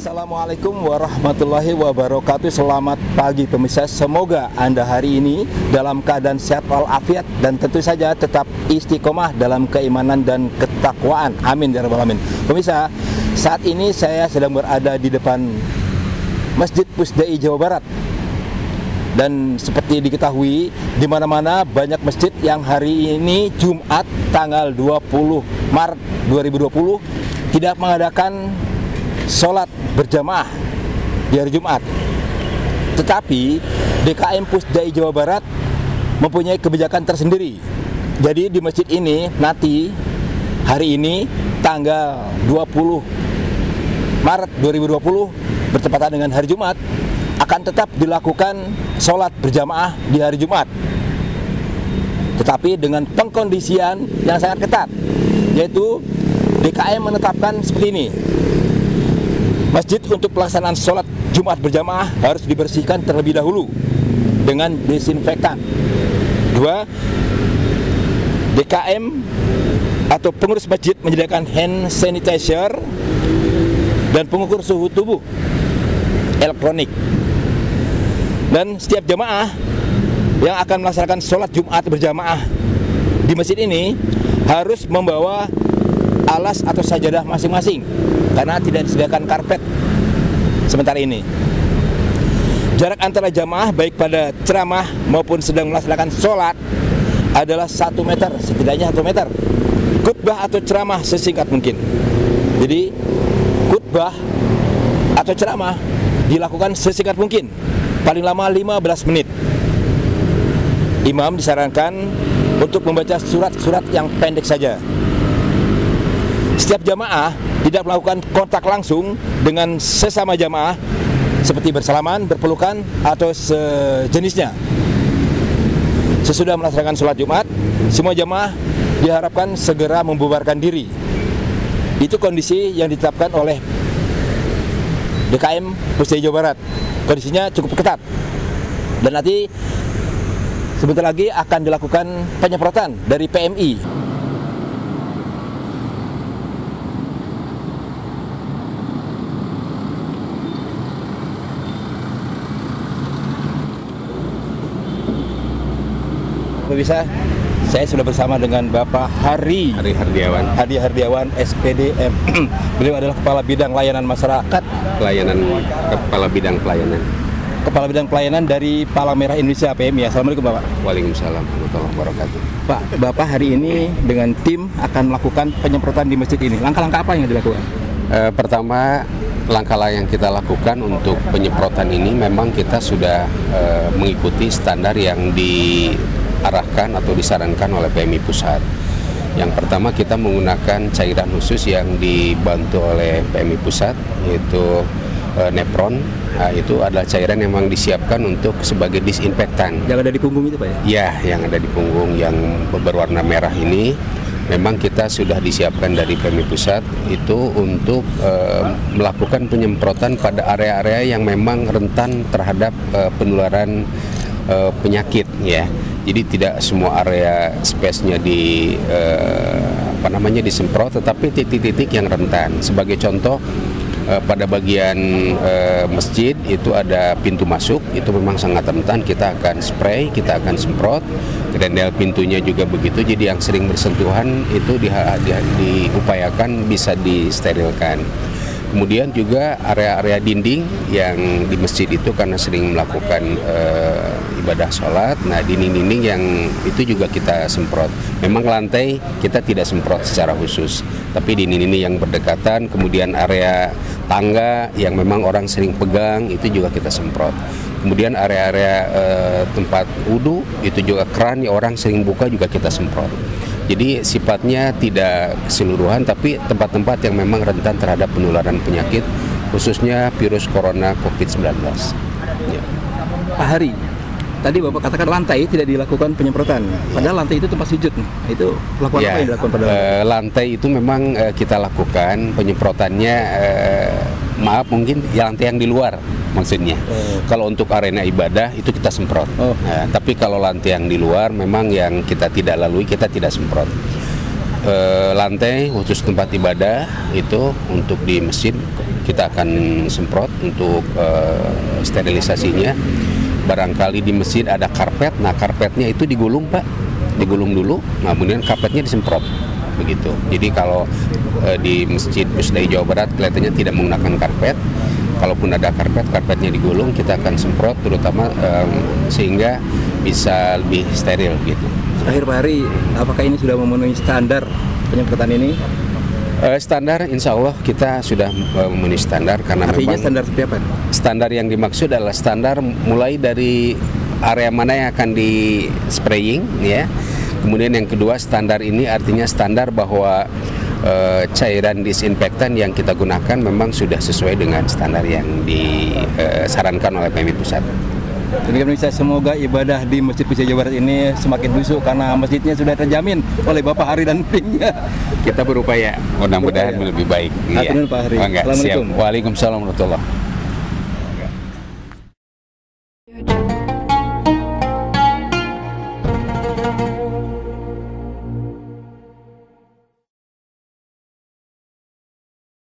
Assalamualaikum warahmatullahi wabarakatuh. Selamat pagi pemirsa. Semoga Anda hari ini dalam keadaan sehat walafiat dan tentu saja tetap istiqomah dalam keimanan dan ketakwaan. Amin ya rabbal alamin. Pemirsa, saat ini saya sedang berada di depan Masjid Pusdai Jawa Barat. Dan seperti diketahui, di mana-mana banyak masjid yang hari ini Jumat tanggal 20 Maret 2020 tidak mengadakan sholat berjamaah di hari Jumat. Tetapi DKM Pusdai Jawa Barat mempunyai kebijakan tersendiri. Jadi di masjid ini nanti hari ini tanggal 20 Maret 2020 bertepatan dengan hari Jumat akan tetap dilakukan sholat berjamaah di hari Jumat, tetapi dengan pengkondisian yang sangat ketat, yaitu DKM menetapkan seperti ini: masjid untuk pelaksanaan sholat Jumat berjamaah harus dibersihkan terlebih dahulu dengan desinfektan. 2. DKM atau pengurus masjid menyediakan hand sanitizer dan pengukur suhu tubuh elektronik. Dan setiap jamaah yang akan melaksanakan sholat Jumat berjamaah di masjid ini harus membawa alas atau sajadah masing-masing, karena tidak disediakan karpet sementara ini. Jarak antara jamaah baik pada ceramah maupun sedang melaksanakan sholat adalah 1 meter, setidaknya 1 meter. Khutbah atau ceramah sesingkat mungkin. Jadi khutbah atau ceramah dilakukan sesingkat mungkin, paling lama 15 menit. Imam disarankan untuk membaca surat-surat yang pendek saja. Setiap jamaah tidak melakukan kontak langsung dengan sesama jamaah seperti bersalaman, berpelukan, atau sejenisnya. Sesudah melaksanakan sholat Jumat, semua jamaah diharapkan segera membubarkan diri. Itu kondisi yang ditetapkan oleh DKM Pusdai Jawa Barat. Kondisinya cukup ketat. Dan nanti sebentar lagi akan dilakukan penyemprotan dari PMI. Bisa, saya sudah bersama dengan Bapak Hari Hardiawan SPDM. Beliau adalah Kepala Bidang Layanan Masyarakat, Kepala Bidang Pelayanan dari Palang Merah Indonesia PMI. Assalamualaikum Bapak. Waalaikumsalam warahmatullahi wabarakatuh. Pak, Bapak hari ini dengan tim akan melakukan penyemprotan di masjid ini. Langkah-langkah apa yang dilakukan? Pertama, langkah yang kita lakukan untuk penyemprotan ini memang kita sudah mengikuti standar yang diarahkan atau disarankan oleh PMI Pusat. Yang pertama, kita menggunakan cairan khusus yang dibantu oleh PMI Pusat, yaitu Nepron. Nah, itu adalah cairan yang memang disiapkan untuk sebagai disinfektan. Yang ada di punggung itu Pak ya? Ya, yang ada di punggung yang berwarna merah ini memang kita sudah disiapkan dari PMI Pusat itu untuk melakukan penyemprotan pada area-area yang memang rentan terhadap penularan penyakit ya. Jadi tidak semua area space-nya disemprot, tetapi titik-titik yang rentan. Sebagai contoh, pada bagian masjid itu ada pintu masuk, itu memang sangat rentan, kita akan spray, kita akan semprot. Grendel pintunya juga begitu, jadi yang sering bersentuhan itu diupayakan bisa disterilkan. Kemudian juga area-area dinding yang di masjid itu karena sering melakukan ibadah sholat, nah dinding-dinding yang itu juga kita semprot. Memang lantai kita tidak semprot secara khusus, tapi dinding-dinding yang berdekatan, kemudian area tangga yang memang orang sering pegang itu juga kita semprot. Kemudian area-area tempat wudhu itu juga keran yang orang sering buka juga kita semprot. Jadi sifatnya tidak keseluruhan, tapi tempat-tempat yang memang rentan terhadap penularan penyakit, khususnya virus corona COVID-19. Ya. Pak Hari, tadi Bapak katakan lantai tidak dilakukan penyemprotan, padahal lantai itu tempat sujud. Itu apa yang dilakukan pada lantai itu memang kita lakukan penyemprotannya, mungkin lantai yang di luar maksudnya. Kalau untuk arena ibadah itu kita semprot. Tapi kalau lantai yang di luar memang yang kita tidak lalui, kita tidak semprot. lantai khusus tempat ibadah itu untuk di masjid kita akan semprot untuk sterilisasinya. Barangkali di masjid ada karpet, nah karpetnya itu digulung Pak, digulung dulu, nah, kemudian karpetnya disemprot begitu. Jadi kalau di Masjid Pusdai Jawa Barat kelihatannya tidak menggunakan karpet, kalaupun ada karpet, karpetnya digulung, kita akan semprot terutama sehingga bisa lebih steril gitu. Terakhir Pak Hari, apakah ini sudah memenuhi standar penyemprotan ini? Standar insya Allah kita sudah memenuhi standar karena Artinya memang standar seperti apa? standar yang dimaksud adalah standar mulai dari area mana yang akan di spraying ya. Kemudian yang kedua standar ini artinya standar bahwa cairan disinfektan yang kita gunakan memang sudah sesuai dengan standar yang disarankan oleh PMI Pusat. Demikian Indonesia, semoga ibadah di Masjid Pusdai Jawa Barat ini semakin khusyuk karena masjidnya sudah terjamin oleh Bapak Hari dan timnya. Kita berupaya, mudah-mudahan lebih baik. Iya. Pak Hari. Assalamualaikum. Assalamualaikum. Waalaikumsalam warahmatullahi wabarakatuh.